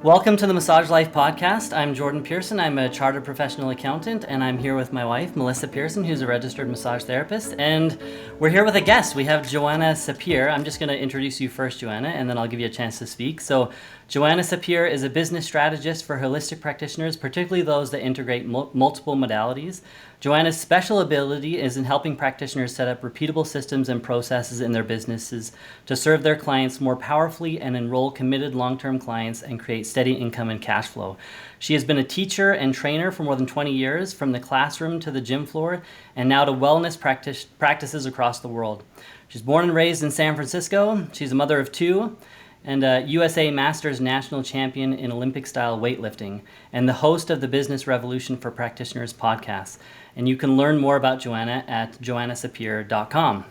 Welcome to the Massage Life podcast. I'm Jordan Pearson. I'm a chartered professional accountant, and I'm here with my wife, Melissa Pearson, who's a registered massage therapist. And we're here with a guest. We have Joanna Sapir. I'm just going to introduce you first, Joanna, and then I'll give you a chance to speak. So, Joanna Sapir is a business strategist for holistic practitioners, particularly those that integrate multiple modalities. Joanna's special ability is in helping practitioners set up repeatable systems and processes in their businesses to serve their clients more powerfully and enroll committed long-term clients and create steady income and cash flow. She has been a teacher and trainer for more than 20 years, from the classroom to the gym floor, and now to wellness practices across the world. She's born and raised in San Francisco. She's a mother of two, and a USA Masters national champion in Olympic-style weightlifting, and the host of the Business Revolution for Practitioners podcast. And you can learn more about Joanna at joannasapir.com.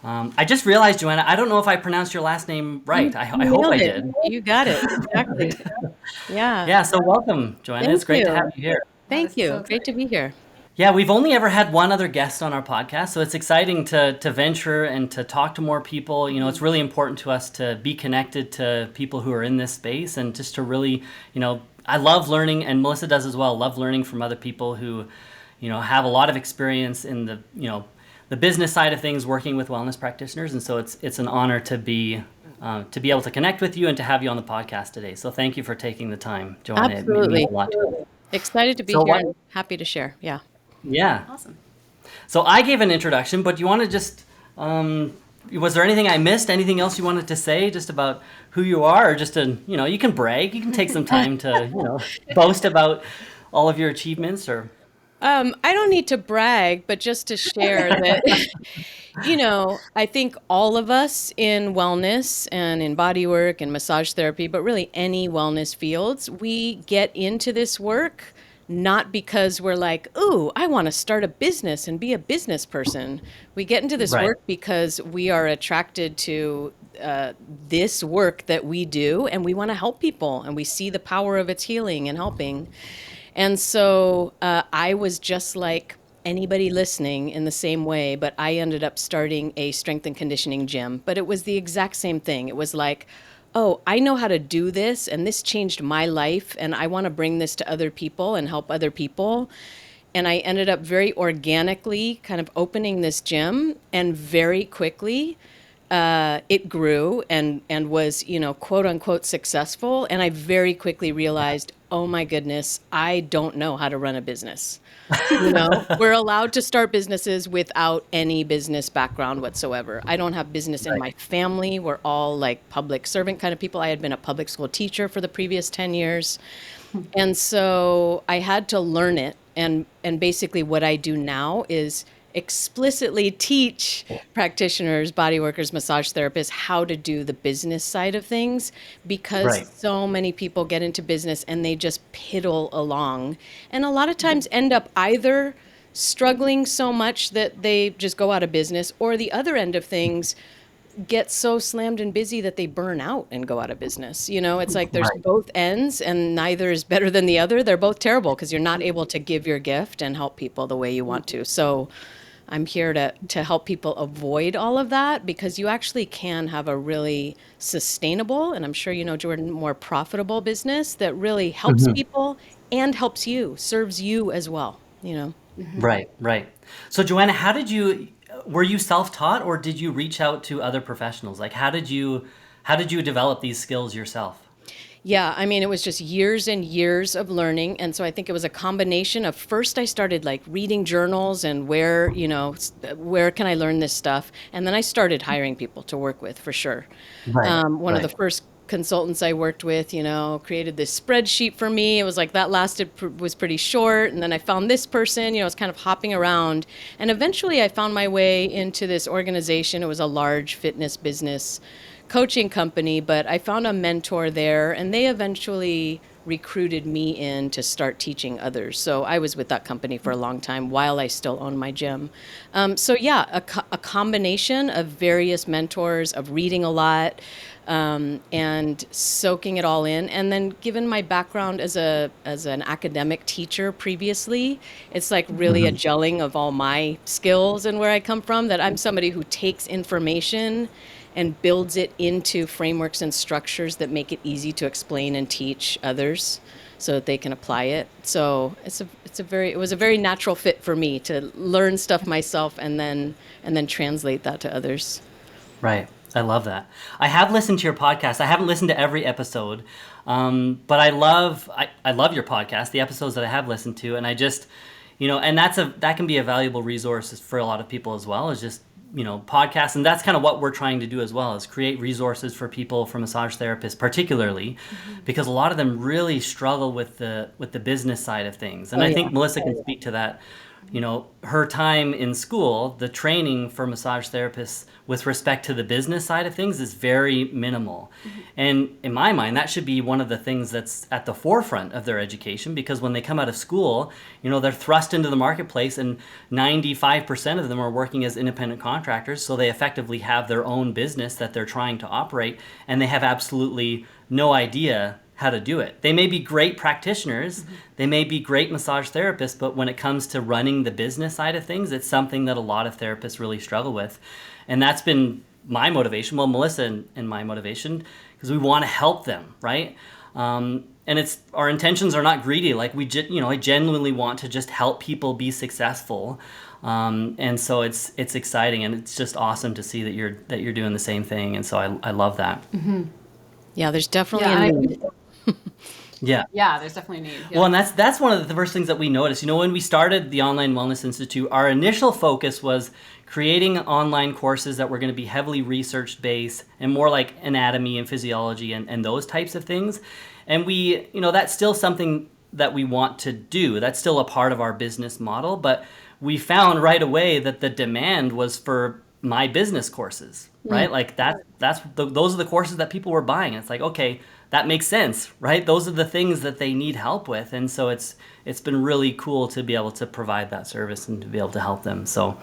I just realized, Joanna, I don't know if I pronounced your last name right. I hope I did. You got it. Exactly. Yeah. Yeah, so welcome, Joanna. It's great to have you here. Thank you. Great to be here. Yeah, we've only ever had one other guest on our podcast, so it's exciting to venture and to talk to more people. You know, it's really important to us to be connected to people who are in this space, and just to really, I love learning, and Melissa does as well, love learning from other people who, have a lot of experience in the business side of things, working with wellness practitioners. And so it's an honor to be able to connect with you and to have you on the podcast today. So thank you for taking the time, Joanna. Absolutely. It means a lot to us. Excited to be here and happy to share. Yeah. Yeah. Awesome. So I gave an introduction, but you want to just, was there anything I missed? Anything else you wanted to say just about who you are, or just to, you can brag, you can take some time to, boast about all of your achievements, or... I don't need to brag, but just to share that, I think all of us in wellness and in bodywork and massage therapy, but really any wellness fields, we get into this work not because we're like, ooh, I want to start a business and be a business person. We get into this work because we are attracted to this work that we do, and we want to help people, and we see the power of its healing and helping. And so I was just like anybody listening in the same way, but I ended up starting a strength and conditioning gym. But it was the exact same thing. It was like, oh, I know how to do this, and this changed my life, and I want to bring this to other people and help other people. And I ended up very organically kind of opening this gym, and very quickly it grew and was, quote unquote successful. And I very quickly realized, oh my goodness, I don't know how to run a business. We're allowed to start businesses without any business background whatsoever. I don't have business in my family. We're all like public servant kind of people. I had been a public school teacher for the previous 10 years. And so I had to learn it. And basically what I do now is explicitly teach practitioners, body workers, massage therapists how to do the business side of things, because so many people get into business and they just piddle along, and a lot of times end up either struggling so much that they just go out of business, or the other end of things, get so slammed and busy that they burn out and go out of business. It's like there's both ends, and neither is better than the other. They're both terrible because you're not able to give your gift and help people the way you want to. So I'm here to help people avoid all of that, because you actually can have a really sustainable, and I'm sure Jordan, more profitable business that really helps people and helps you, serves you as well, Right. So Joanna, were you self-taught, or did you reach out to other professionals? Like, how did you develop these skills yourself? Yeah, I mean, it was just years and years of learning. And so I think it was a combination of, first I started like reading journals and where can I learn this stuff? And then I started hiring people to work with, for sure. One of the first consultants I worked with, created this spreadsheet for me. It was like that was pretty short. And then I found this person, I was kind of hopping around. And eventually I found my way into this organization. It was a large fitness business coaching company, but I found a mentor there, and they eventually recruited me in to start teaching others. So I was with that company for a long time while I still owned my gym. A combination of various mentors, of reading a lot, and soaking it all in. And then given my background as an academic teacher previously, it's like really a gelling of all my skills and where I come from, that I'm somebody who takes information and builds it into frameworks and structures that make it easy to explain and teach others so that they can apply it. So it was a very natural fit for me to learn stuff myself and then translate that to others. Right. I love that. I have listened to your podcast. I haven't listened to every episode, but I love your podcast, the episodes that I have listened to, and I just, and that can be a valuable resource for a lot of people as well, is just, podcasts. And that's kind of what we're trying to do as well, is create resources for people, for massage therapists particularly, because a lot of them really struggle with the business side of things. And I think Melissa can speak to that. Her time in school, the training for massage therapists with respect to the business side of things is very minimal. And in my mind, that should be one of the things that's at the forefront of their education, because when they come out of school, they're thrust into the marketplace, and 95% of them are working as independent contractors. So they effectively have their own business that they're trying to operate, and they have absolutely no idea how to do it. They may be great practitioners, they may be great massage therapists, but when it comes to running the business side of things, it's something that a lot of therapists really struggle with. And that's been my motivation, well, Melissa and my motivation, because we want to help them, right? And our intentions are not greedy. Like I genuinely want to just help people be successful. And so it's exciting, and it's just awesome to see that you're doing the same thing. And so I love that. Yeah, there's definitely a need. Yeah, there's definitely a need. Yeah. Well, and that's one of the first things that we noticed. When we started the Online Wellness Institute, our initial focus was creating online courses that were going to be heavily research-based and more like anatomy and physiology and those types of things. And we, that's still something that we want to do. That's still a part of our business model. But we found right away that the demand was for my business courses, right? Like those are the courses that people were buying. And it's like, okay, that makes sense, right? Those are the things that they need help with. And so it's been really cool to be able to provide that service and to be able to help them. So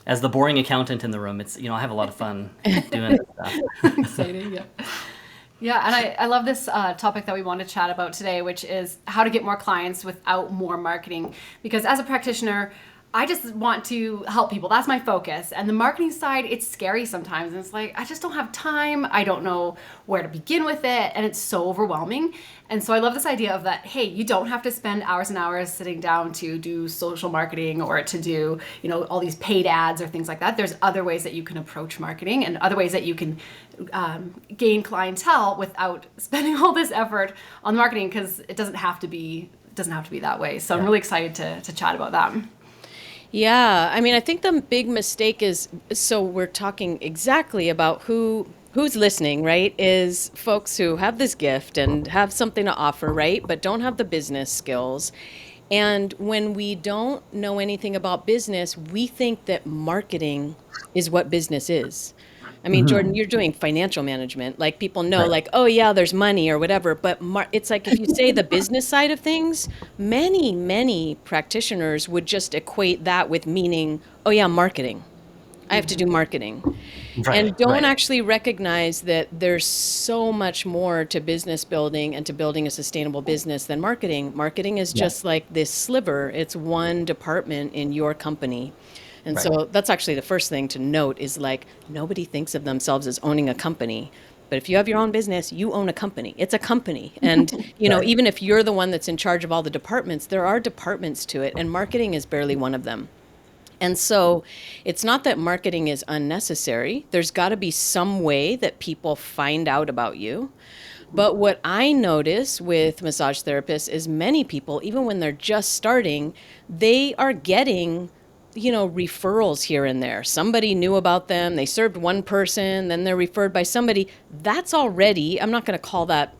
as the boring accountant in the room, it's, I have a lot of fun doing this stuff. Exciting, yeah. Yeah, and I love this topic that we want to chat about today, which is how to get more clients without more marketing. Because as a practitioner, I just want to help people. That's my focus. And the marketing side, it's scary sometimes. And it's like, I just don't have time. I don't know where to begin with it. And it's so overwhelming. And so I love this idea of that, hey, you don't have to spend hours and hours sitting down to do social marketing or to do, all these paid ads or things like that. There's other ways that you can approach marketing and other ways that you can gain clientele without spending all this effort on marketing, because it doesn't have to be that way. So I'm really excited to chat about that. Yeah, I mean, I think the big mistake is, so we're talking exactly about who's listening, right? Is folks who have this gift and have something to offer, right? But don't have the business skills. And when we don't know anything about business, we think that marketing is what business is. I mean, Jordan, you're doing financial management. Like people know, like, oh yeah, there's money or whatever. But it's like if you say the business side of things, many practitioners would just equate that with meaning, oh yeah, marketing. I have to do marketing. And don't actually recognize that there's so much more to business building and to building a sustainable business than marketing. Marketing is just like this sliver. It's one department in your company. And so that's actually the first thing to note is like nobody thinks of themselves as owning a company. But if you have your own business, you own a company. It's a company. And, even if you're the one that's in charge of all the departments, there are departments to it. And marketing is barely one of them. And so it's not that marketing is unnecessary. There's got to be some way that people find out about you. But what I notice with massage therapists is many people, even when they're just starting, they are getting referrals here and there. Somebody knew about them. They served one person, then they're referred by somebody. That's already, I'm not going to call that,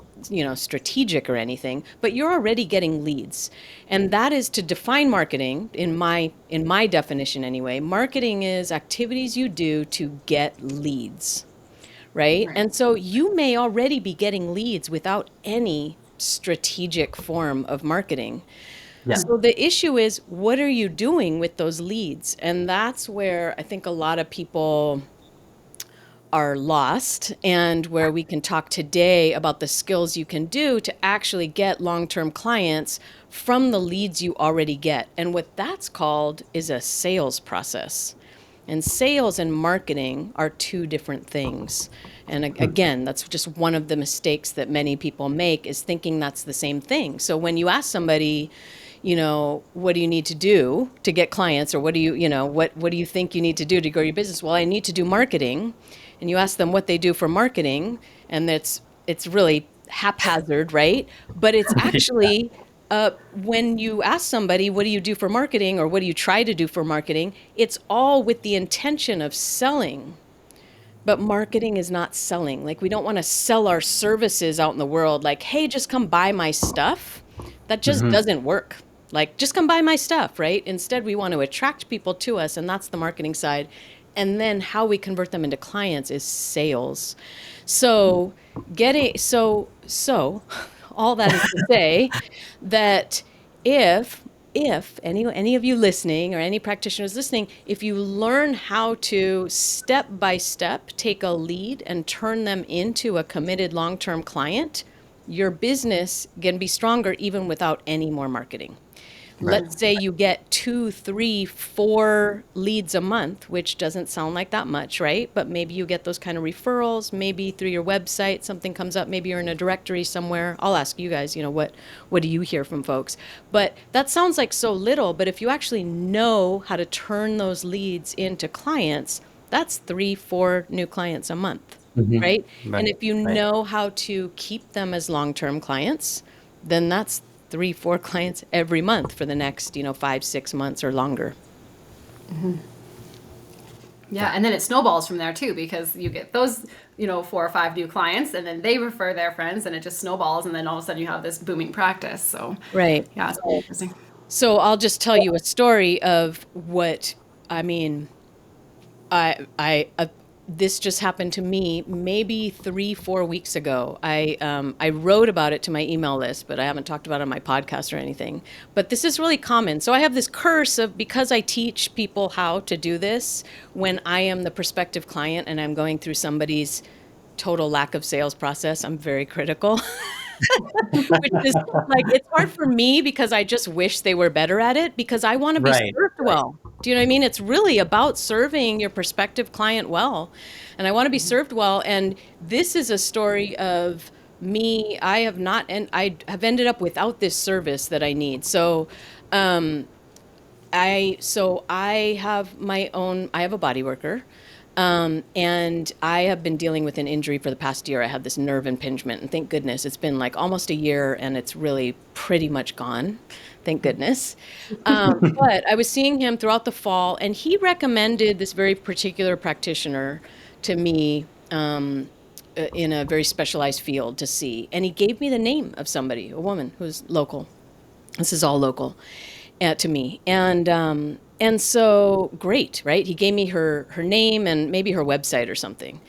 strategic or anything, but you're already getting leads. And that is to define marketing in my definition anyway. Marketing is activities you do to get leads, right? And so you may already be getting leads without any strategic form of marketing. Yeah. So the issue is, what are you doing with those leads? And that's where I think a lot of people are lost, and where we can talk today about the skills you can do to actually get long-term clients from the leads you already get. And what that's called is a sales process. And sales and marketing are two different things. And again, that's just one of the mistakes that many people make, is thinking that's the same thing. So when you ask somebody, what do you need to do to get clients, or what do what do you think you need to do to grow your business? Well, I need to do marketing. And you ask them what they do for marketing, and it's really haphazard, right? But it's actually, when you ask somebody, what do you do for marketing, or what do you try to do for marketing? It's all with the intention of selling. But marketing is not selling. Like, we don't want to sell our services out in the world. Like, hey, just come buy my stuff. That just doesn't work. Like, just come buy my stuff, right? Instead, we want to attract people to us, and that's the marketing side. And then how we convert them into clients is sales. So all that is to say that if any of you listening, or any practitioners listening, if you learn how to step by step take a lead and turn them into a committed long-term client, your business can be stronger even without any more marketing. Right. Let's say you get 2, 3, 4 leads a month, which doesn't sound like that much, right? But maybe you get those kind of referrals, maybe through your website, something comes up, maybe you're in a directory somewhere. I'll ask you guys, what do you hear from folks? But that sounds like so little, but if you actually know how to turn those leads into clients, that's 3, 4 new clients a month, right? And if you know how to keep them as long-term clients, then that's 3, 4 clients every month for the next, 5, 6 months or longer. Yeah, and then it snowballs from there too, because you get those, 4 or 5 new clients, and then they refer their friends, and it just snowballs, and then all of a sudden you have this booming practice. So Right. yeah, it's really interesting. So I'll just tell you a story of what I mean. This just happened to me maybe 3, 4 weeks ago. I wrote about it to my email list, but I haven't talked about it on my podcast or anything. But this is really common. So I have this curse of, because I teach people how to do this, when I am the prospective client and I'm going through somebody's total lack of sales process, I'm very critical. Which is like, it's hard for me because I just wish they were better at it, because I want to be served well. Do you know what I mean? It's really about serving your prospective client well. And I want to be served well. And this is a story of me. I have ended up without this service that I need. So, I have I have a body worker. And I have been dealing with an injury for the past year. I had this nerve impingement, and thank goodness it's been like almost a year, and it's really pretty much gone. Thank goodness. But I was seeing him throughout the fall, and he recommended this very particular practitioner to me, in a very specialized field to see. And he gave me the name of somebody, a woman who's local. This is all local to me. And so great, right? He gave me her name and maybe her website or something.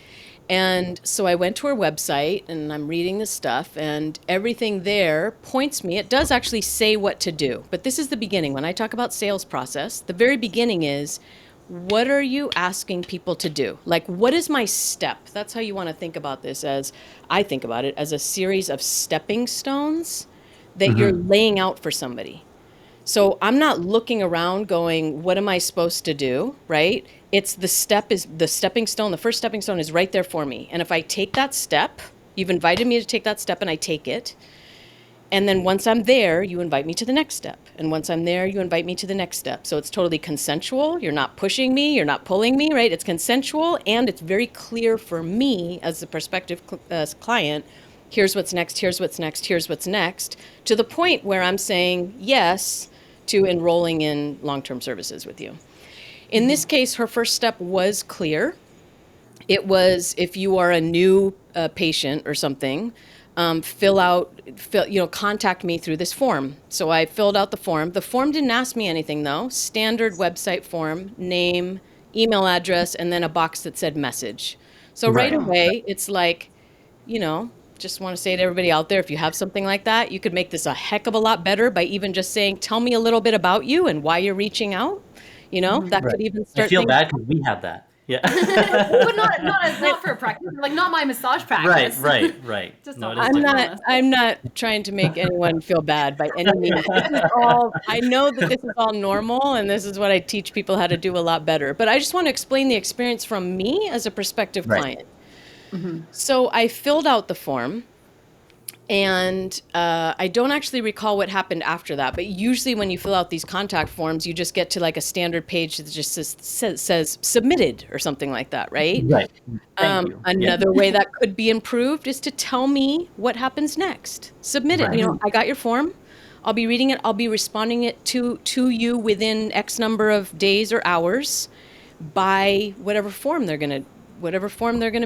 And so I went to her website, and I'm reading this stuff, and everything there points me. It does actually say what to do, but this is the beginning. When I talk about sales process, the very beginning is, what are you asking people to do? Like, what is my step? That's how you want to think about this, as I think about it, as a series of stepping stones that you're laying out for somebody. So I'm not looking around going, what am I supposed to do, right? It's the stepping stone. The first stepping stone is right there for me. And if I take that step, you've invited me to take that step, and I take it. And then once I'm there, you invite me to the next step. And once I'm there, you invite me to the next step. So it's totally consensual. You're not pushing me. You're not pulling me, right? It's consensual. And it's very clear for me as the prospective client, here's what's next, here's what's next, here's what's next, to the point where I'm saying yes to enrolling in long-term services with you. In this case, her first step was clear. It was, if you are a new patient or something, contact me through this form. So I filled out the form. The form didn't ask me anything though. Standard website form, name, email address, and then a box that said message. So right away, it's like, just want to say to everybody out there, if you have something like that, you could make this a heck of a lot better by even just saying, tell me a little bit about you and why you're reaching out. That could even start. I feel bad because we have that. Yeah. But not for a practice, like not my massage practice. Right. Just No, it not is I'm different. not I'm not trying to make anyone feel bad by any means. This is all, I know that this is all normal and this is what I teach people how to do a lot better. But I just want to explain the experience from me as a prospective Right. client. So I filled out the form, and I don't actually recall what happened after that. But usually when you fill out these contact forms, you just get to like a standard page that just says submitted or something like that, right? Right. Thank you. Yeah. Another way that could be improved is to tell me what happens next. Submit it. Right. You know, I got your form. I'll be reading it. I'll be responding it to you within X number of days or hours by whatever form they're gonna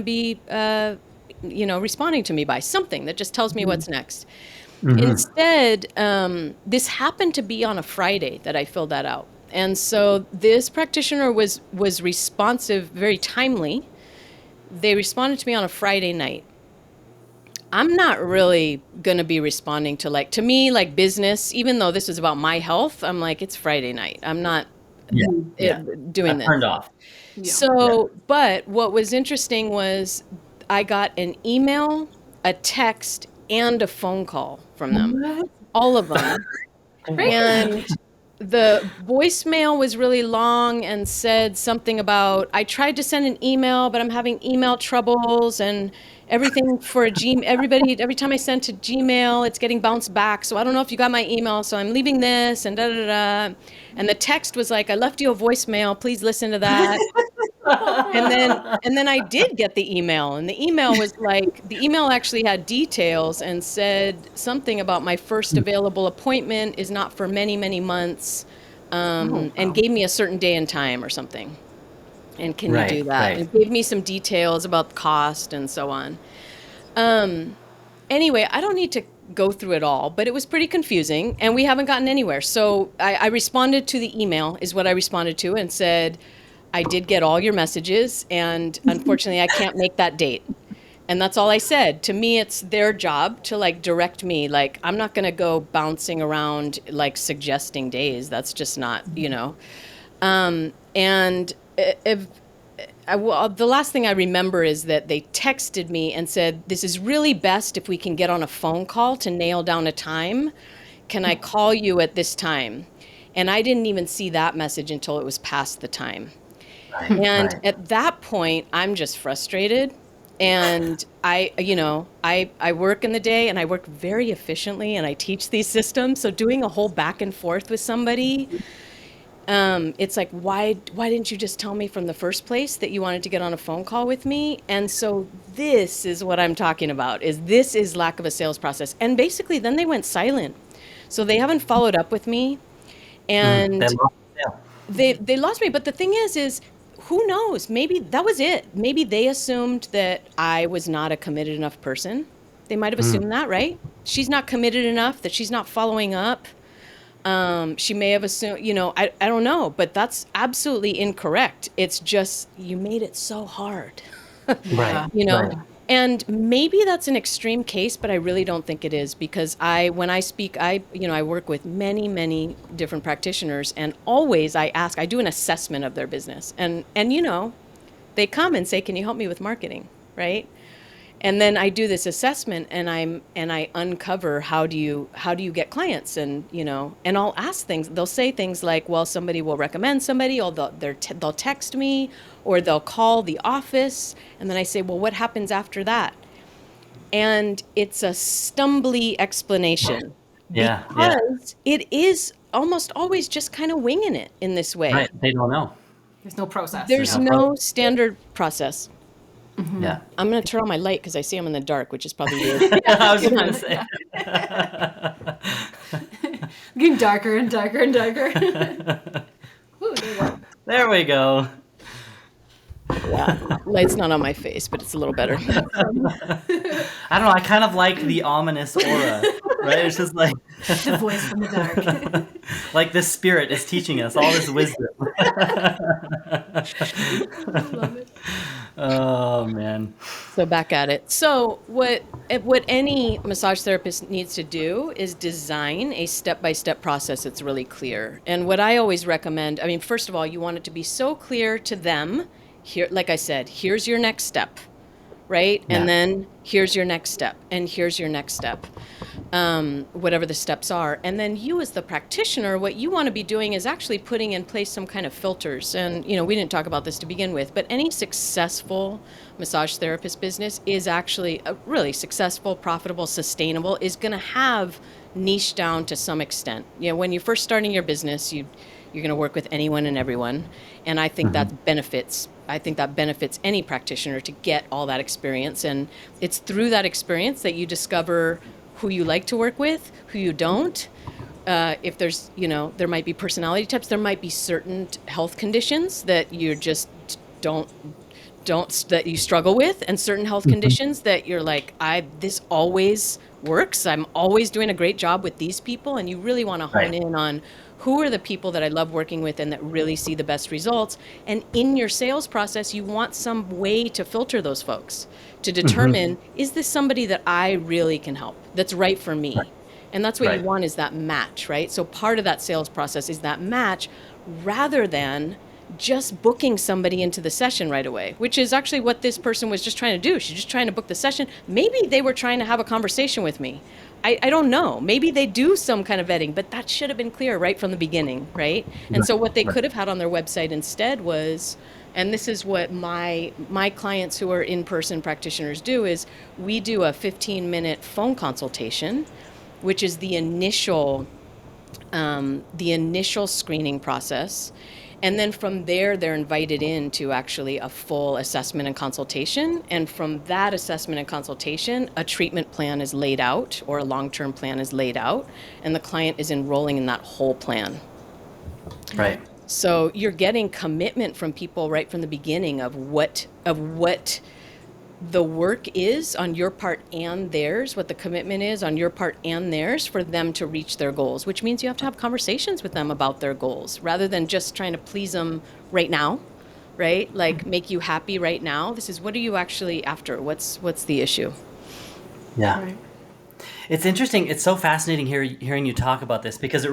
be responding to me by, something that just tells me what's next. Instead, this happened to be on a Friday that I filled that out. And so this practitioner was responsive, very timely. They responded to me on a Friday night. I'm not really going to be responding to me, like business, even though this is about my health. I'm like, it's Friday night. I'm not doing this. Turned off. So, but what was interesting was I got an email, a text, and a phone call from them. All of them. And the voicemail was really long and said something about, I tried to send an email, but I'm having email troubles and everything for every time I send to Gmail, it's getting bounced back. So I don't know if you got my email, so I'm leaving this and da da da. And the text was like, I left you a voicemail, please listen to that. And then I did get the email, and the email was like, the email actually had details and said something about my first available appointment is not for many, many months, and gave me a certain day and time or something. And can you do that? Right. And gave me some details about cost and so on. Anyway, I don't need to go through it all, but it was pretty confusing and we haven't gotten anywhere. So I responded to the email, is what I responded to, and said, I did get all your messages and unfortunately I can't make that date. And that's all I said. To me, it's their job to like direct me. Like, I'm not going to go bouncing around like suggesting days. That's just not, and the last thing I remember is that they texted me and said, this is really best if we can get on a phone call to nail down a time. Can I call you at this time? And I didn't even see that message until it was past the time. And at that point, I'm just frustrated. And I work in the day and I work very efficiently and I teach these systems. So doing a whole back and forth with somebody, it's like, why didn't you just tell me from the first place that you wanted to get on a phone call with me? And so this is what I'm talking about, this is lack of a sales process. And basically then they went silent. So they haven't followed up with me. And they lost me. But the thing is who knows? Maybe that was it. Maybe they assumed that I was not a committed enough person. They might have assumed that, right? She's not committed enough, that she's not following up. She may have assumed, I don't know, but that's absolutely incorrect. It's just, you made it so hard. Right. And maybe that's an extreme case, but I really don't think it is, because when I speak, I work with many, many different practitioners, and always I do an assessment of their business, and they come and say, can you help me with marketing? Right. And then I do this assessment and I uncover how do you get clients, and and I'll ask things. They'll say things like, well, somebody will recommend somebody, or they'll text me, or they'll call the office, and then I say, well, what happens after that? And it's a stumbly explanation. Because it is almost always just kind of winging it in this way. Right. They don't know. There's no process. There's no standard process. Yeah. I'm going to turn on my light because I see I'm in the dark, which is probably weird. I was going to say. Getting darker and darker and darker. Ooh, there we go. There we go. Yeah, light's not on my face, but it's a little better. I don't know. I kind of like the ominous aura, right? It's just like the voice from the dark. Like the spirit is teaching us all this wisdom. I love it. Oh man. So back at it. So what any massage therapist needs to do is design a step-by-step process that's really clear. And what I always recommend, first of all, you want it to be so clear to them here, like I said, here's your next step, right? Yeah. And then here's your next step, and here's your next step, whatever the steps are. And then you as the practitioner, what you want to be doing is actually putting in place some kind of filters. And, we didn't talk about this to begin with, but any successful massage therapist business is actually a really successful, profitable, sustainable, is going to have niche down to some extent. When you're first starting your business, you're going to work with anyone and everyone. And I think that benefits any practitioner to get all that experience. And it's through that experience that you discover who you like to work with, who you don't. If there's, there might be personality types, there might be certain health conditions that you just don't that you struggle with, and certain health conditions that you're like, this always works. I'm always doing a great job with these people. And you really want to hone in on who are the people that I love working with and that really see the best results. And in your sales process, you want some way to filter those folks to determine, is this somebody that I really can help, that's right for me? And that's what you want, is that match, right? So part of that sales process is that match, rather than just booking somebody into the session right away, which is actually what this person was just trying to do. She's just trying to book the session. Maybe they were trying to have a conversation with me. I don't know. Maybe they do some kind of vetting, but that should have been clear right from the beginning, right? And so what they could have had on their website instead was, and this is what my clients who are in-person practitioners do, is we do a 15-minute phone consultation, which is the initial screening process. And then from there, they're invited into actually a full assessment and consultation. And from that assessment and consultation, a treatment plan is laid out, or a long-term plan is laid out, and the client is enrolling in that whole plan. Right. So you're getting commitment from people right from the beginning of what the work is on your part and theirs, what the commitment is on your part and theirs for them to reach their goals, which means you have to have conversations with them about their goals rather than just trying to please them right now, right? Like make you happy right now. This is, what are you actually after? What's the issue? Yeah. Right. It's interesting. It's so fascinating hearing you talk about this, because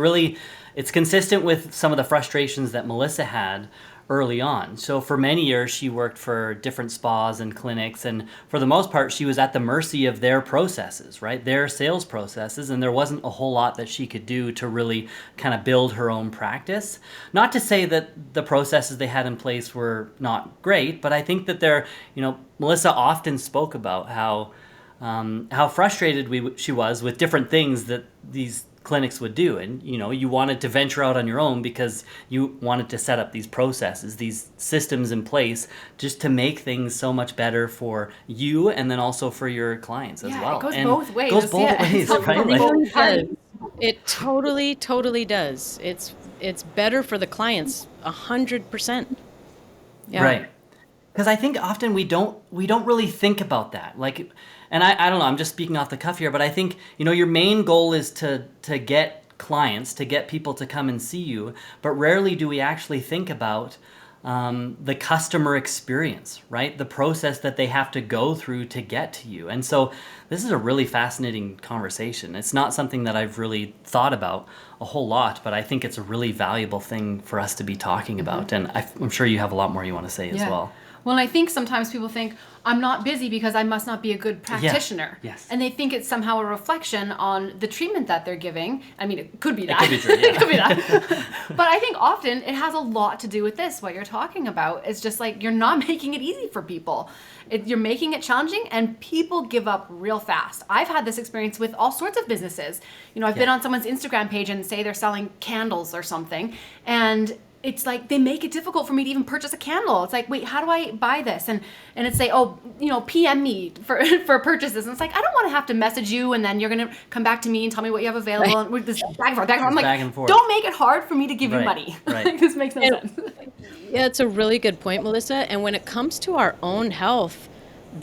it's consistent with some of the frustrations that Melissa had early on. So for many years, she worked for different spas and clinics, and for the most part, she was at the mercy of their processes, right? Their sales processes, and there wasn't a whole lot that she could do to really kind of build her own practice. Not to say that the processes they had in place were not great, but I think that Melissa often spoke about how frustrated she was with different things that these clinics would do, and you wanted to venture out on your own because you wanted to set up these processes, these systems in place, just to make things so much better for you and then also for your clients as well. It goes and both ways. It goes both ways, right? It totally does. It's better for the clients 100%. Yeah. Right. Because I think often we don't really think about that. Like, and I don't know, I'm just speaking off the cuff here, but I think, your main goal is to get clients, to get people to come and see you, but rarely do we actually think about the customer experience, right? The process that they have to go through to get to you. And so this is a really fascinating conversation. It's not something that I've really thought about a whole lot, but I think it's a really valuable thing for us to be talking about. And I'm sure you have a lot more you want to say as well. Well, I think sometimes people think, I'm not busy because I must not be a good practitioner. Yeah. Yes. And they think it's somehow a reflection on the treatment that they're giving. I mean, it could be that. It could be true, yeah. It could be that. But I think often it has a lot to do with this, what you're talking about. It's just like you're not making it easy for people. You're making it challenging, and people give up real fast. I've had this experience with all sorts of businesses. I've been on someone's Instagram page and say they're selling candles or something, and it's like they make it difficult for me to even purchase a candle. It's like, wait, how do I buy this? And it's like, PM me for purchases. And it's like, I don't want to have to message you and then you're going to come back to me and tell me what you have available. Right. And we're this back and forth. I'm like, back and forth. Don't make it hard for me to give you money. Right. This makes no sense. Yeah, it's a really good point, Melissa. And when it comes to our own health,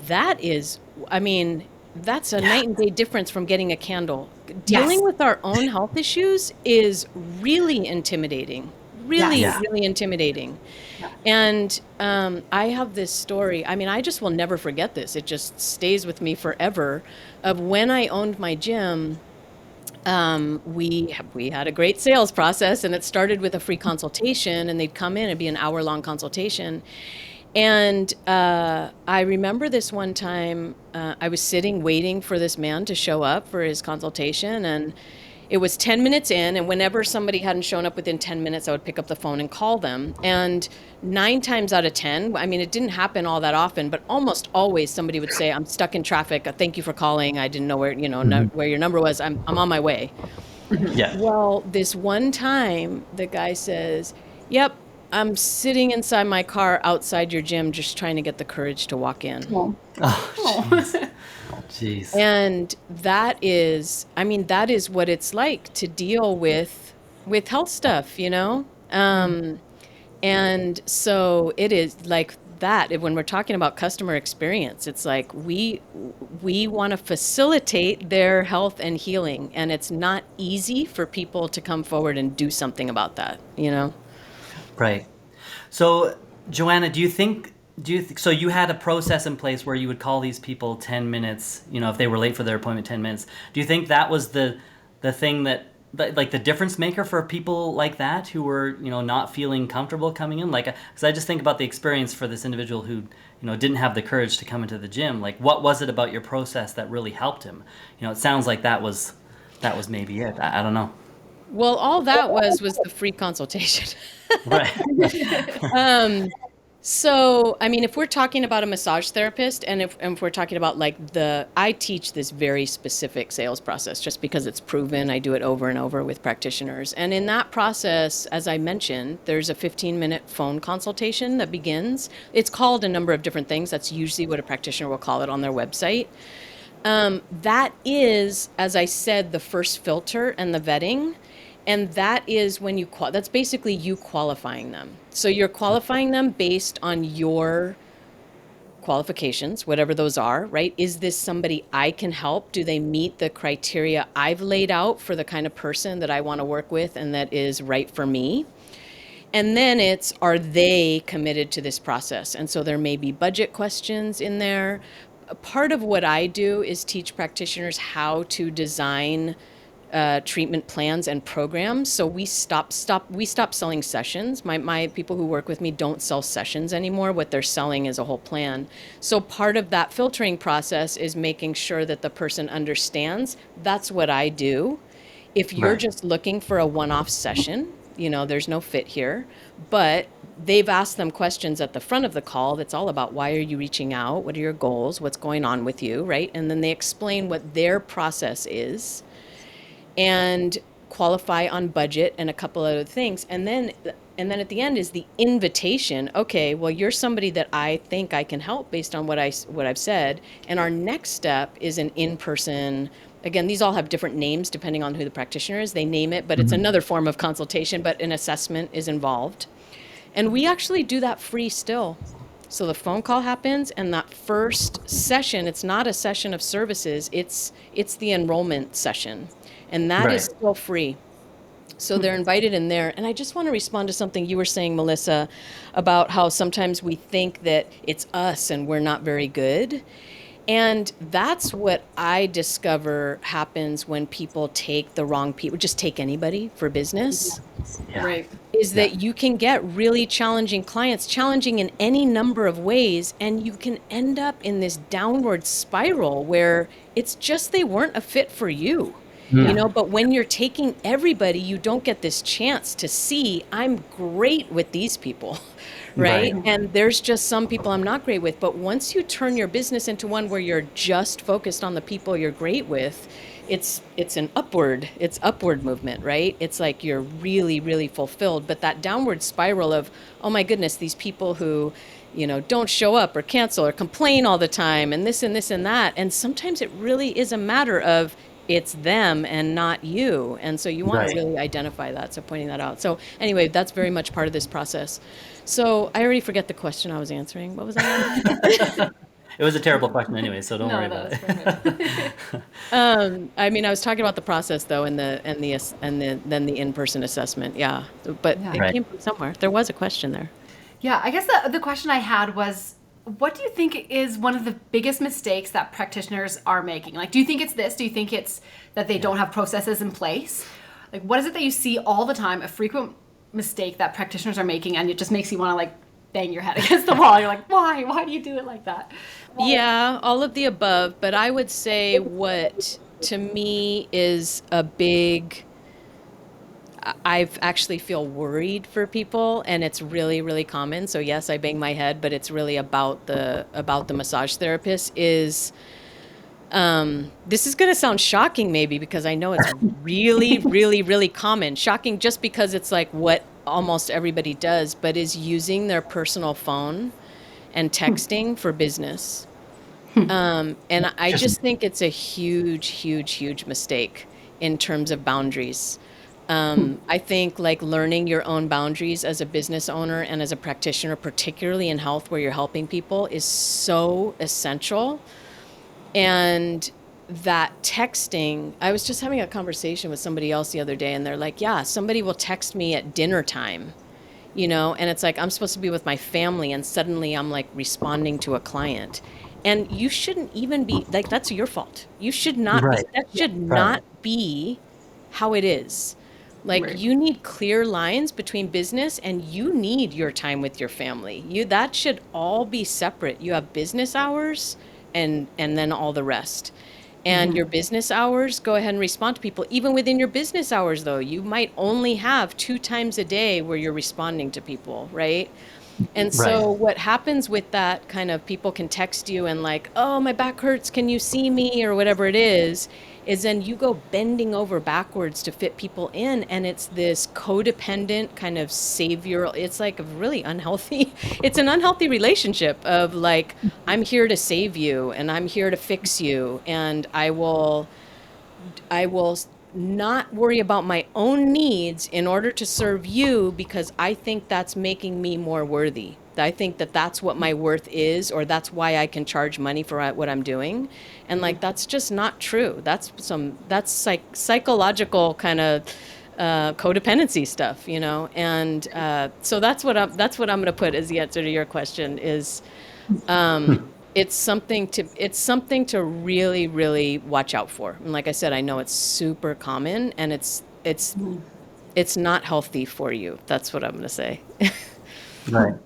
that's a night and day difference from getting a candle. Dealing with our own health issues is really intimidating. Really intimidating. Yeah. And I have this story. I just will never forget this. It just stays with me forever. Of when I owned my gym, we had a great sales process, and it started with a free consultation, and they'd come in, it'd be an hour-long consultation. And I remember this one time, I was sitting waiting for this man to show up for his consultation, and it was 10 minutes in, and whenever somebody hadn't shown up within 10 minutes, I would pick up the phone and call them. And 9 times out of 10, I mean, it didn't happen all that often, but almost always somebody would say, "I'm stuck in traffic. Thank you for calling. I didn't know where, where your number was. I'm on my way." Yeah. Well, this one time, the guy says, "Yep, I'm sitting inside my car outside your gym, just trying to get the courage to walk in." Oh. Oh, jeez. Jeez. And that is, I mean, that is what it's like to deal with health stuff, and so it is like that. When we're talking about customer experience, it's like we want to facilitate their health and healing, and it's not easy for people to come forward and do something about that, Right. So, Joanna, do you think so you had a process in place where you would call these people 10 minutes, if they were late for their appointment 10 minutes. Do you think that was the thing that like the difference maker for people like that who were, not feeling comfortable coming in? Like, because I just think about the experience for this individual who, didn't have the courage to come into the gym. Like, what was it about your process that really helped him? It sounds like that was maybe it. I don't know. Well, all that was the free consultation. Right. So, I mean, if we're talking about a massage therapist, and if we're talking about I teach this very specific sales process just because it's proven. I do it over and over with practitioners. And in that process, as I mentioned, there's a 15-minute phone consultation that begins. It's called a number of different things. That's usually what a practitioner will call it on their website. That is, as I said, the first filter and the vetting. And that is when that's basically you qualifying them. So you're qualifying them based on your qualifications, whatever those are, right? Is this somebody I can help? Do they meet the criteria I've laid out for the kind of person that I want to work with and that is right for me? And then are they committed to this process? And so there may be budget questions in there. Part of what I do is teach practitioners how to design treatment plans and programs. So we stop selling sessions. My people who work with me don't sell sessions anymore. What they're selling is a whole plan. So part of that filtering process is making sure that the person understands that's what I do. If you're just looking for a one-off session, there's no fit here, but they've asked them questions at the front of the call that's all about why are you reaching out? What are your goals? What's going on with you, right? And then they explain what their process is and qualify on budget and a couple other things. And then at the end is the invitation. Okay, well, you're somebody that I think I can help based on what I've said. And our next step is an in-person. Again, these all have different names depending on who the practitioner is. They name it, but it's another form of consultation, but an assessment is involved. And we actually do that free still. So the phone call happens, and that first session, it's not a session of services, it's the enrollment session. And that is still free. So they're invited in there. And I just want to respond to something you were saying, Melissa, about how sometimes we think that it's us and we're not very good. And that's what I discover happens when people take the wrong people, just take anybody for business. Yeah. Right. Is that you can get really challenging clients, challenging in any number of ways, and you can end up in this downward spiral where it's just they weren't a fit for you. But when you're taking everybody, you don't get this chance to see, I'm great with these people, right? And there's just some people I'm not great with. But once you turn your business into one where you're just focused on the people you're great with, it's upward movement, right? It's like you're really, really fulfilled. But that downward spiral of, oh my goodness, these people who, don't show up or cancel or complain all the time and this and this and that. And sometimes it really is a matter of, it's them and not you. And so you want to really identify that. So pointing that out. So anyway, that's very much part of this process. So I already forget the question I was answering. What was that? It was a terrible question anyway, so don't worry about it. I mean, I was talking about the process though, and then the in-person assessment. Yeah. But it came from somewhere. There was a question there. Yeah, I guess the question I had was, what do you think is one of the biggest mistakes that practitioners are making? Like, do you think it's this? Do you think it's that they don't have processes in place? Like, what is it that you see all the time, a frequent mistake that practitioners are making, and it just makes you want to bang your head against the wall. You're like, why do you do it like that? Yeah, all of the above. But I would say what to me is a big, I've actually feel worried for people, and it's really, really common. So yes, I bang my head, but it's really about the massage therapist is, this is going to sound shocking maybe because I know it's really, really, really common. Shocking just because it's like what almost everybody does, but is using their personal phone and texting for business. And I just think it's a huge, huge, huge mistake in terms of boundaries. I think like learning your own boundaries as a business owner and as a practitioner, particularly in health where you're helping people, is so essential. And that texting, I was just having a conversation with somebody else the other day, and they're like, yeah, somebody will text me at dinner time, and it's like I'm supposed to be with my family, and suddenly I'm like responding to a client. And you shouldn't even be like, that's your fault. You should not be, Right. that should Right. not be how it is. Like Right. you need clear lines between business and you need your time with your family. That should all be separate. You have business hours and then all the rest. And your business hours, go ahead and respond to people. Even within your business hours though, you might only have 2 times a day where you're responding to people, right? And so Right. what happens with that kind of people can text you and like, oh, my back hurts, can you see me or whatever it is then you go bending over backwards to fit people in. And it's this codependent kind of savior. It's like a really unhealthy, it's an unhealthy relationship of like, I'm here to save you and I'm here to fix you. And I will not worry about my own needs in order to serve you because I think that's making me more worthy. I think that that's what my worth is, or that's why I can charge money for what I'm doing. And like, that's just not true. That's psychological kind of codependency stuff, And so that's what I'm going to put as the answer to your question is, it's something to really, really watch out for. And like I said, I know it's super common and it's not healthy for you. That's what I'm going to say. Right.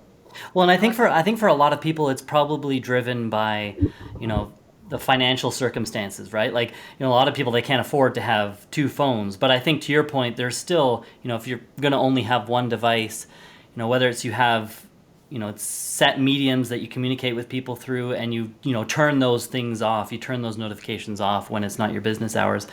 Well, and I think for a lot of people, it's probably driven by, the financial circumstances, right? Like, a lot of people, they can't afford to have 2 phones. But I think to your point, there's still, if you're going to only have one device, whether it's you have, it's set mediums that you communicate with people through, and turn those things off. You turn those notifications off when it's not your business hours.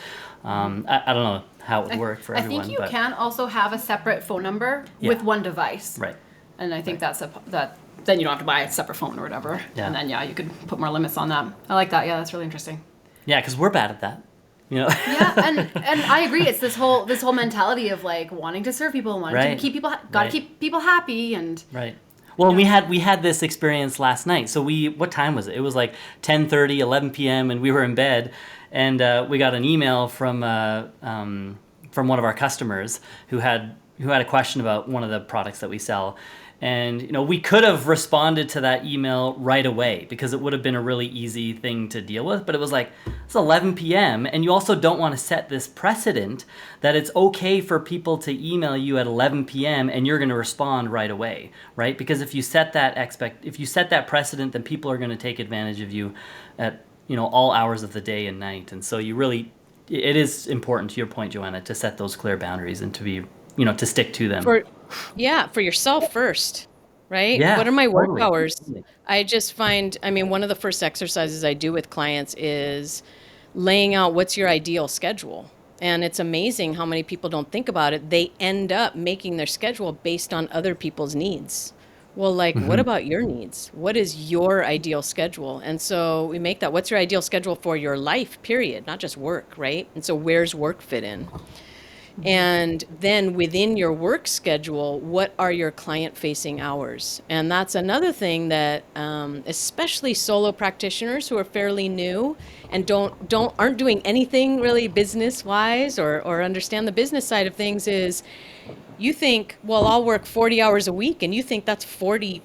I don't know how it would work for everyone. I think you but can also have a separate phone number with one device. Right. And I think then you don't have to buy a separate phone or whatever. Yeah. And then, you could put more limits on that. I like that. Yeah, that's really interesting. Yeah, because we're bad at that. Yeah, and I agree. It's this whole mentality of like wanting to serve people and wanting to Right. keep people, Right. keep people happy. And Right. Well, we had this experience last night. So what time was it? It was like 10:30, 11 p.m. and we were in bed, and we got an email from one of our customers who had a question about one of the products that we sell. And we could have responded to that email right away because it would have been a really easy thing to deal with. But it was like, it's 11 p.m. and you also don't want to set this precedent that it's okay for people to email you at 11 p.m. and you're going to respond right away, right? Because if you set that precedent, then people are going to take advantage of you at all hours of the day and night. And so it is important, to your point, Joanna, to set those clear boundaries and to be to stick to them. For yourself first, right? Yeah, What are my work totally. hours? Totally. I just find, one of the first exercises I do with clients is laying out what's your ideal schedule. And it's amazing how many people don't think about it. They end up making their schedule based on other people's needs. Well, like, what about your needs? What is your ideal schedule? And so we make that, what's your ideal schedule for your life, period, not just work, right? And so where's work fit in? And then within your work schedule, what are your client-facing hours? And that's another thing that, especially solo practitioners who are fairly new and aren't doing anything really business-wise or understand the business side of things is, you think, well, I'll work 40 hours a week, and you think that's 40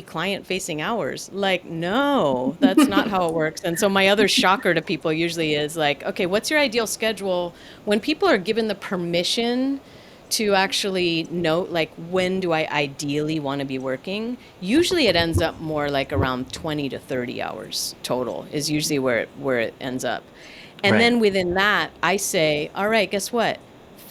client-facing hours. Like, no, that's not how it works. And so my other shocker to people usually is like, okay, what's your ideal schedule when people are given the permission to actually note, like, when do I ideally want to be working, usually it ends up more like around 20 to 30 hours total is usually where it ends up. And then within that, I say, all right, guess what?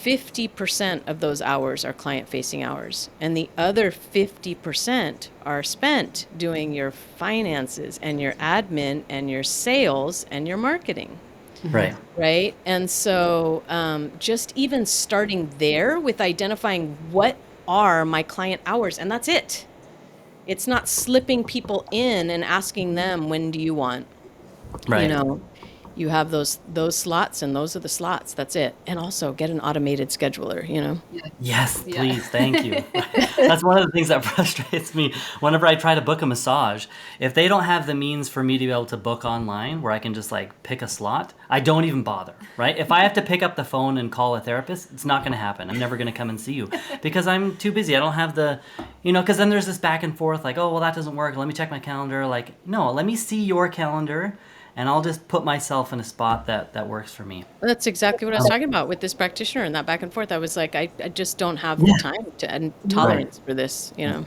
50% of those hours are client-facing hours, and the other 50% are spent doing your finances and your admin and your sales and your marketing. Right. Right. And so just even starting there with identifying what are my client hours, and that's it. It's not slipping people in and asking them, when do you want? Right. You know, you have those slots, and those are the slots. That's it. And also get an automated scheduler, you know? Yes, Yeah. please. Thank you. That's one of the things that frustrates me whenever I try to book a massage. If they don't have the means for me to be able to book online where I can just like pick a slot, I don't even bother, right? If I have to pick up the phone and call a therapist, it's not going to happen. I'm never going to come and see you because I'm too busy. I don't have the, because then there's this back and forth like, oh, well, that doesn't work. Let me check my calendar. Like, no, let me see your calendar. And I'll just put myself in a spot that works for me. That's exactly what I was talking about with this practitioner and that back and forth. I was like, I just don't have the time and tolerance for this, Yeah.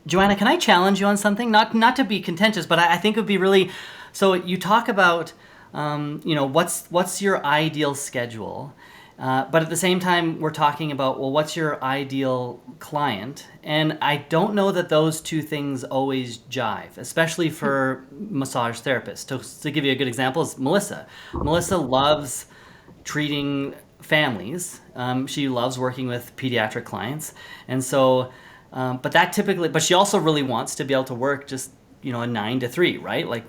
Joanna, can I challenge you on something? Not to be contentious, but I think it would be really. So you talk about, what's your ideal schedule, but at the same time we're talking about, well, what's your ideal client? And I don't know that those two things always jive, especially for massage therapists. To give you a good example is Melissa. Melissa loves treating families. She loves working with pediatric clients, and so. But she also really wants to be able to work just, a 9 to 3, right?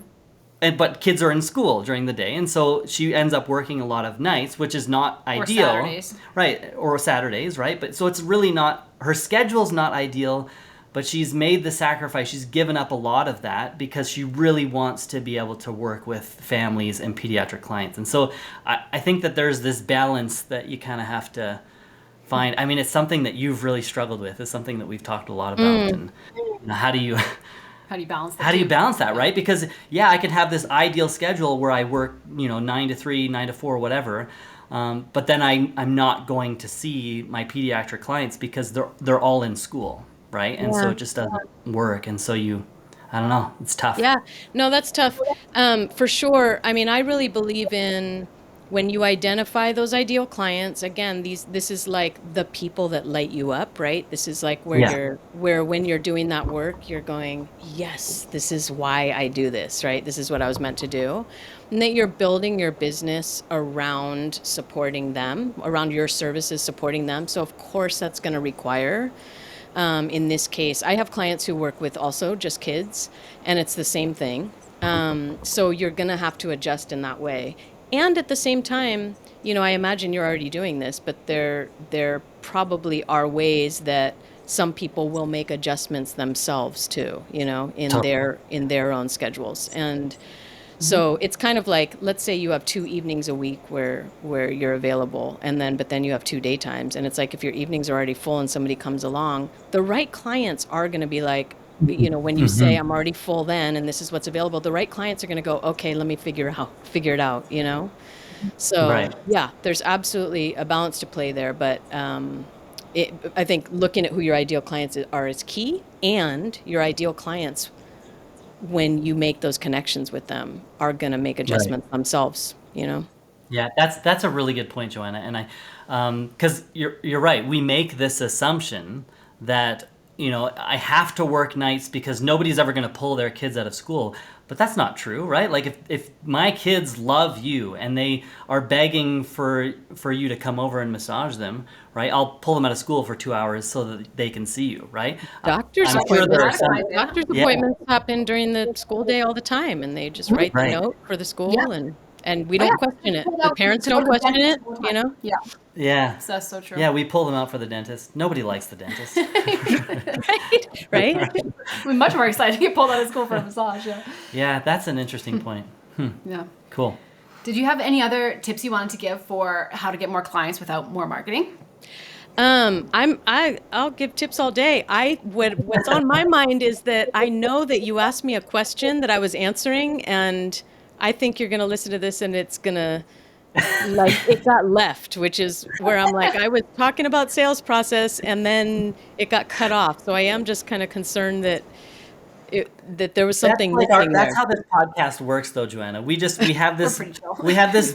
But kids are in school during the day, and so she ends up working a lot of nights, which is not ideal. Or Saturdays. Right, or Saturdays, right? But so it's really not, her schedule's not ideal, but she's made the sacrifice. She's given up a lot of that because she really wants to be able to work with families and pediatric clients. And so I think that there's this balance that you kind of have to find. I mean, it's something that you've really struggled with. It's something that we've talked a lot about. And how do you balance that? how do you balance that, right? Because I could have this ideal schedule where I work, 9 to 3, 9 to 4, whatever. But then I'm not going to see my pediatric clients because they're all in school, right? And so it just doesn't work. And so I don't know, it's tough. Yeah, no, that's tough. For sure. I mean, I really believe in when you identify those ideal clients, again, this is like the people that light you up, right? This is like where when you're doing that work, you're going, yes, this is why I do this, right? This is what I was meant to do. And that you're building your business around supporting them, around your services, supporting them. So of course that's going to require, in this case, I have clients who work with also just kids, and it's the same thing. So you're going to have to adjust in that way. And at the same time, I imagine you're already doing this, but there probably are ways that some people will make adjustments themselves too, in their own schedules. And so it's kind of like, let's say you have 2 evenings a week where you're available, but then you have 2 daytimes, and it's like if your evenings are already full and somebody comes along, the right clients are going to be like, when you say I'm already full then and this is what's available, the right clients are going to go, okay, let me figure it out, So there's absolutely a balance to play there, but I think looking at who your ideal clients are is key, and your ideal clients, when you make those connections with them, are going to make adjustments themselves, Yeah, that's a really good point, Joanna. And because you're right, we make this assumption that I have to work nights because nobody's ever going to pull their kids out of school. But that's not true, right? Like if my kids love you and they are begging for you to come over and massage them, right? I'll pull them out of school for 2 hours so that they can see you, right? Doctor's I'm sure there are some, appointments happen during the school day all the time, and they just write the note for the school, and we don't question it. The parents don't question it, Yeah. So that's so true. Yeah, we pull them out for the dentist. Nobody likes the dentist. Right? We're much more excited to get pulled out of school for a massage. Yeah, that's an interesting point. Yeah. Cool. Did you have any other tips you wanted to give for how to get more clients without more marketing? I'll give tips all day. What's on my mind is that I know that you asked me a question that I was answering, and I think you're going to listen to this and it's going to like it got left, which is where I'm like, I was talking about sales process and then it got cut off. So I am just kind of concerned that that there was That's something like missing that's there. how this podcast works though, Joanna. We have We're this pretty chill.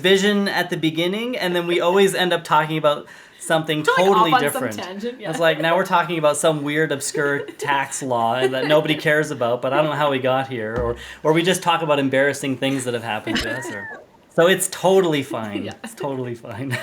vision at the beginning, and then we always end up talking about something Like totally off on different. some tangent, yeah. It's like now we're talking about some weird obscure tax law that nobody cares about, but I don't know how we got here, or we just talk about embarrassing things that have happened to us, so it's totally fine. Yeah. It's totally fine.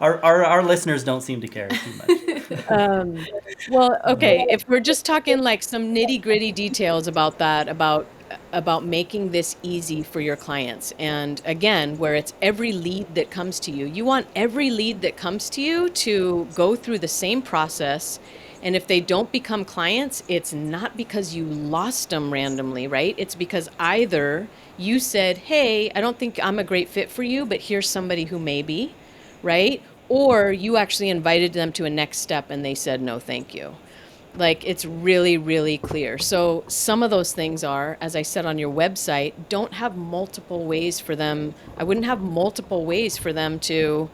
Our listeners don't seem to care too much. Well, okay, if we're just talking like some nitty-gritty details about that, about making this easy for your clients. And again, where it's every lead that comes to you, you want every lead that comes to you to go through the same process. And if they don't become clients, it's not because you lost them randomly, right? It's because either you said, "Hey, I don't think I'm a great fit for you, but here's somebody who may be," right? Or you actually invited them to a next step and they said, "No, thank you." Like it's really, really clear. So some of those things are, as I said on your website, don't have multiple ways for them. I wouldn't have multiple ways for them to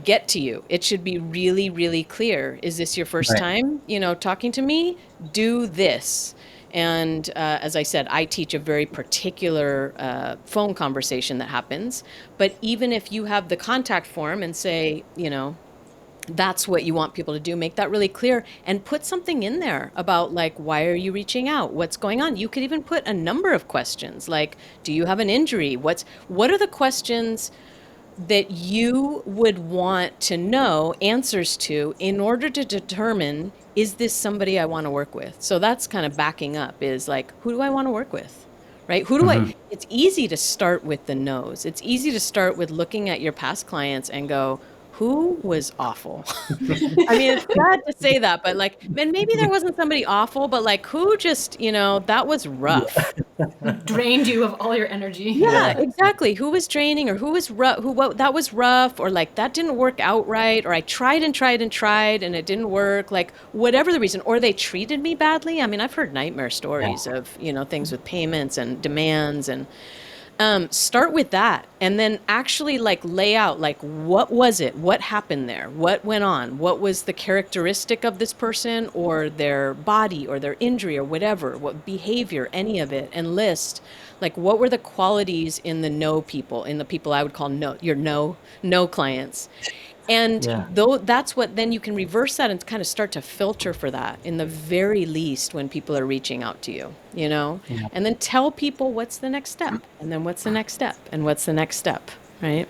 get to you. It should be really, really clear. Is this your first Right. time, talking to me? Do this. And as I said, I teach a very particular phone conversation that happens. But even if you have the contact form and say, that's what you want people to do, make that really clear and put something in there about like, why are you reaching out? What's going on? You could even put a number of questions like, do you have an injury? What are the questions that you would want to know answers to in order to determine, is this somebody I want to work with? So that's kind of backing up is like, who do I want to work with? Right? It's easy to start with the no's. It's easy to start with looking at your past clients and go, who was awful? I mean, it's bad to say that, but like, and maybe there wasn't somebody awful, but like, who just, that was rough. Drained you of all your energy. Yeah, exactly. Who was draining or who was rough, that was rough or like that didn't work out right or I tried and tried and tried and it didn't work, like whatever the reason, or they treated me badly. I mean, I've heard nightmare stories of, things with payments and demands and start with that and then actually like lay out like what was it? What happened there? What went on? What was the characteristic of this person or their body or their injury or whatever, what behavior, any of it, and list like what were the qualities in the no people, in the people I would call your no clients. And Yeah. though that's what then you can reverse that and kind of start to filter for that in the very least when people are reaching out to you, Yeah. and then tell people what's the next step and then what's the next step and what's the next step, right?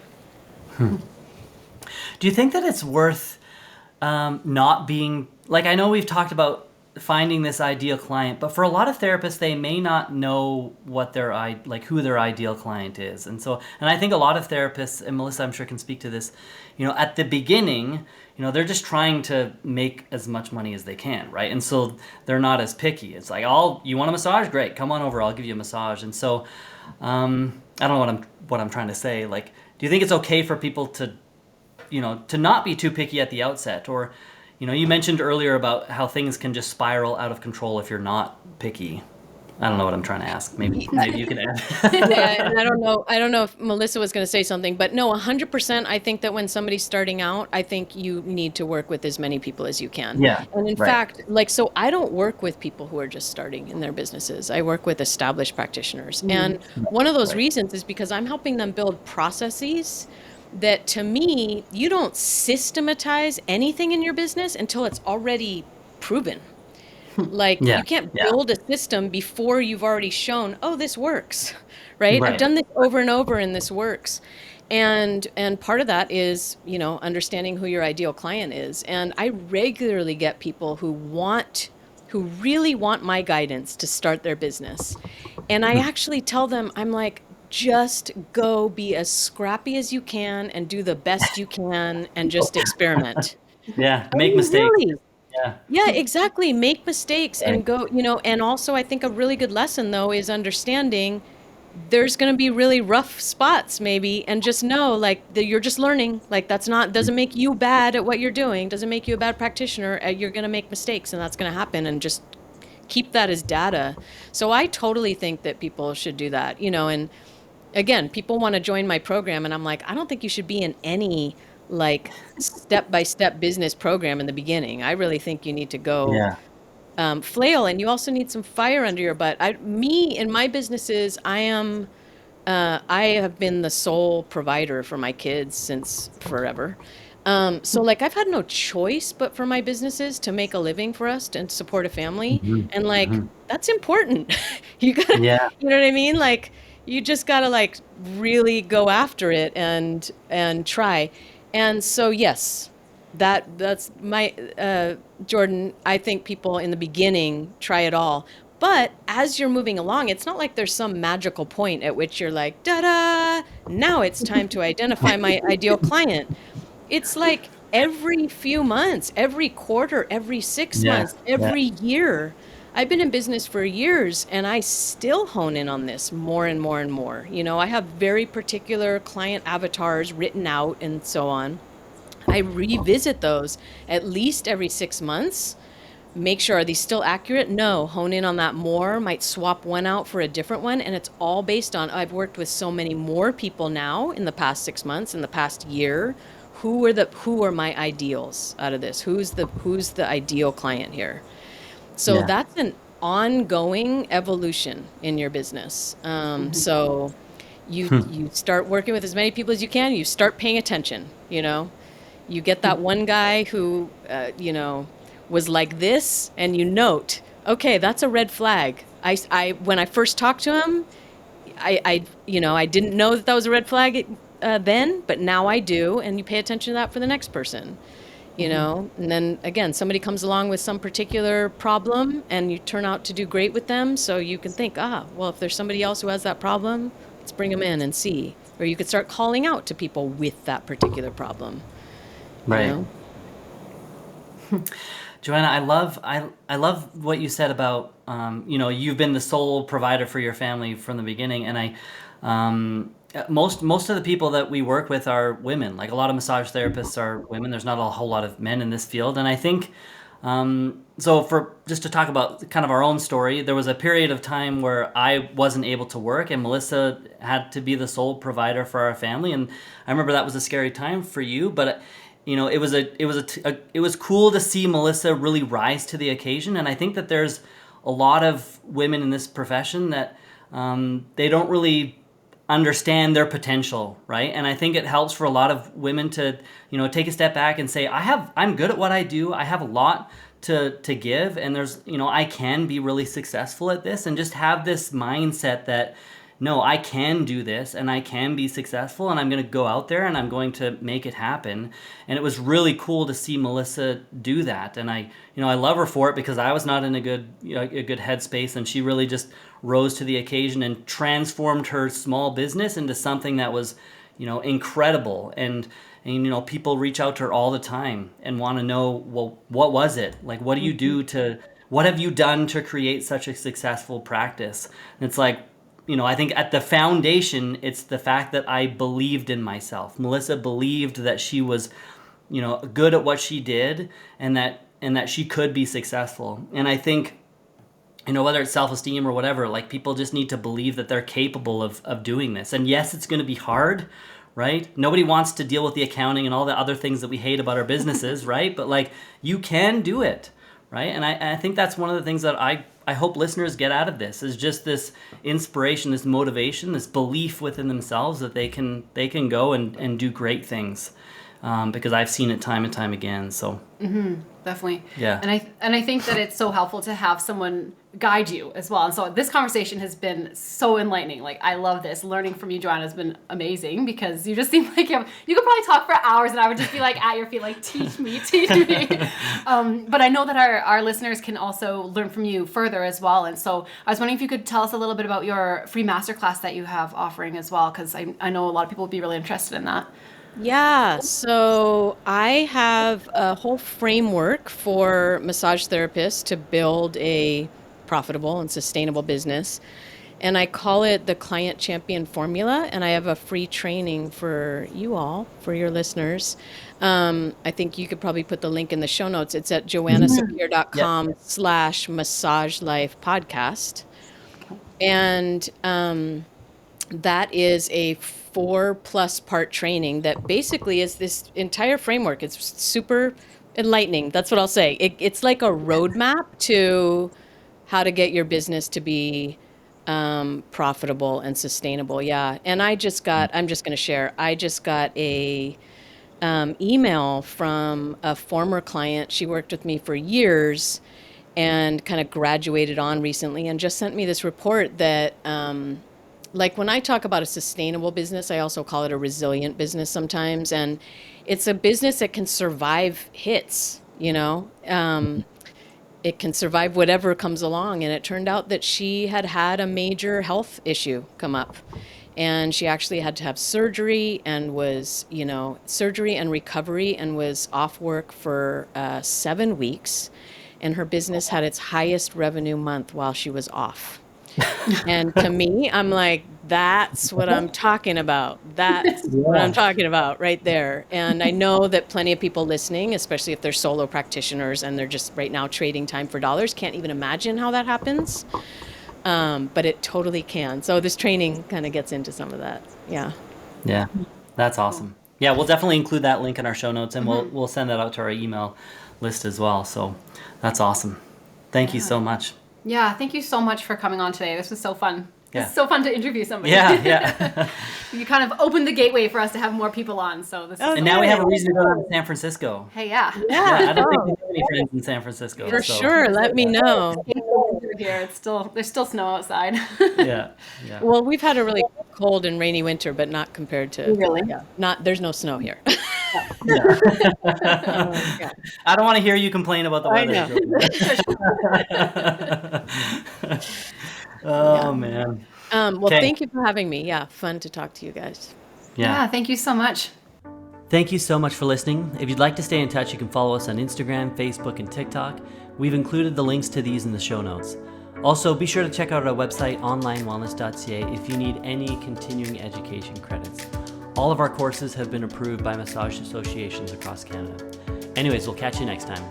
Do you think that it's worth not being like, I know we've talked about finding this ideal client, but for a lot of therapists, they may not know what who their ideal client is, and I think a lot of therapists, and Melissa, I'm sure can speak to this. At the beginning, they're just trying to make as much money as they can, right? And so they're not as picky. It's like, you want a massage? Great, come on over, I'll give you a massage. And so, I don't know what I'm trying to say. Like, do you think it's okay for people to not be too picky at the outset? Or, you mentioned earlier about how things can just spiral out of control if you're not picky. I don't know what I'm trying to ask. Maybe you can add. Yeah, and I don't know if Melissa was going to say something, but no, 100%. I think that when somebody's starting out, I think you need to work with as many people as you can. Yeah, And in right. fact, so I don't work with people who are just starting in their businesses. I work with established practitioners. And one of those reasons is because I'm helping them build processes that, to me, you don't systematize anything in your business until it's already proven. Like Yeah, you can't yeah. build a system before you've already shown, oh, this works, right? I've Right. done this over and over and this works. And part of that is, understanding who your ideal client is. And I regularly get people who really want my guidance to start their business. And I actually tell them, I'm like, just go be as scrappy as you can and do the best you can and just experiment. Yeah, I make mean, mistakes. really. Yeah. Yeah, exactly. Make mistakes Right. and go, and also I think a really good lesson though is understanding there's going to be really rough spots maybe, and just know like that you're just learning. Like doesn't make you bad at what you're doing, doesn't make you a bad practitioner. You're going to make mistakes and that's going to happen, and just keep that as data. So I totally think that people should do that, and again, people want to join my program, and I'm like, I don't think you should be in any like step-by-step business program in the beginning. I really think you need to go Yeah. flail, and you also need some fire under your butt. In my businesses, I have been the sole provider for my kids since forever. So like I've had no choice but for my businesses to make a living for us and support a family. Hmm. And like Hmm. that's important. You gotta, Yeah. you know what I mean? Like you just gotta like really go after it and try. And so yes, that's my Jordan, I think people in the beginning try it all. But as you're moving along, it's not like there's some magical point at which you're like, da-da, now it's time to identify my ideal client. It's like every few months, every quarter, every six Yeah. months, Yeah. every year. I've been in business for years and I still hone in on this more and more and more. You know, I have very particular client avatars written out and so on. I revisit those at least every 6 months. Make sure, are these still accurate? No, hone in on that more, might swap one out for a different one. And it's all based on, I've worked with so many more people now in the past 6 months, in the past year. Who are my ideals out of this? Who's the ideal client here? So Yeah. that's an ongoing evolution in your business. So you start working with as many people as you can. You start paying attention. You get that one guy who was like this, and you note, okay, that's a red flag. When I first talked to him, I didn't know that was a red flag then, but now I do, and you pay attention to that for the next person. And then again, somebody comes along with some particular problem and you turn out to do great with them. So you can think, well, if there's somebody else who has that problem, let's bring them in and see. Or you could start calling out to people with that particular problem, you Right. know? Joanna, I love what you said about you've been the sole provider for your family from the beginning, and most of the people that we work with are women. Like a lot of massage therapists are women. There's not a whole lot of men in this field, and I think so. For just to talk about kind of our own story, there was a period of time where I wasn't able to work, and Melissa had to be the sole provider for our family, and I remember that was a scary time for you, but it was cool to see Melissa really rise to the occasion, and I think that there's a lot of women in this profession that they don't really understand their potential, right? And I think it helps for a lot of women to take a step back and say, I'm good at what I do. I have a lot to give, and there's I can be really successful at this, and just have this mindset that no, I can do this and I can be successful, and I'm going to go out there and I'm going to make it happen. And it was really cool to see Melissa do that. And I love her for it, because I was not in a good headspace, and she really just rose to the occasion and transformed her small business into something that was, incredible. And people reach out to her all the time and want to know, well, what was it? Like, what do you do what have you done to create such a successful practice? And it's like, I think at the foundation, it's the fact that I believed in myself. Melissa believed that she was, good at what she did, and that she could be successful. And I think, whether it's self-esteem or whatever, like, people just need to believe that they're capable of doing this. And yes, it's going to be hard, right? Nobody wants to deal with the accounting and all the other things that we hate about our businesses, right? But like, you can do it, right? And I think that's one of the things that I hope listeners get out of this, is just this inspiration, this motivation, this belief within themselves that they can go and do great things, because I've seen it time and time again. So Definitely. Yeah. And I think that it's so helpful to have someone guide you as well. And so this conversation has been so enlightening. Like, I love this. Learning from you, Joanna, has been amazing, because you just seem like you could probably talk for hours and I would just be like at your feet, like, teach me. But I know that our listeners can also learn from you further as well. And so I was wondering if you could tell us a little bit about your free masterclass that you have offering as well, because I know a lot of people would be really interested in that. Yeah, so I have a whole framework for massage therapists to build a profitable and sustainable business. And I call it the Client Champion Formula. And I have a free training for you all, for your listeners. I think you could probably put the link in the show notes. It's at joannasapir.com/massage life podcast. And that is a 4+ part training that basically is this entire framework. It's super enlightening. That's what I'll say. It's like a roadmap to how to get your business to be profitable and sustainable. Yeah. And I'm just going to share, I just got a email from a former client. She worked with me for years and kind of graduated on recently and just sent me this report that, like when I talk about a sustainable business, I also call it a resilient business sometimes. And it's a business that can survive hits, you know? It can survive whatever comes along. And it turned out that she had had a major health issue come up. And she actually had to have surgery and was, surgery and recovery, and was off work for 7 weeks. And her business had its highest revenue month while she was off. And to me, I'm like, that's what I'm talking about. That's what I'm talking about right there. And I know that plenty of people listening, especially if they're solo practitioners and they're just right now trading time for dollars, can't even imagine how that happens. But it totally can. So this training kind of gets into some of that. Yeah. Yeah, that's awesome. Yeah, we'll definitely include that link in our show notes, and we'll send that out to our email list as well. So that's awesome. Thank you so much. Yeah, thank you so much for coming on today. This was so fun. Yeah. It's so fun to interview somebody. Yeah. You kind of opened the gateway for us to have more people on. So this. And now we have a reason to go down to San Francisco. Hey, yeah. I don't think we have any friends in San Francisco. For sure. Let me know. Here, there's still snow outside. Yeah. Well, we've had a really cold and rainy winter, but not compared to. Really? Yeah. There's no snow here. Yeah. I don't want to hear you complain about the weather. Oh, man. Well, thank you for having me. Yeah, fun to talk to you guys. Yeah, thank you so much. Thank you so much for listening. If you'd like to stay in touch, you can follow us on Instagram, Facebook, and TikTok. We've included the links to these in the show notes. Also, be sure to check out our website, onlinewellness.ca, if you need any continuing education credits. All of our courses have been approved by massage associations across Canada. Anyways, we'll catch you next time.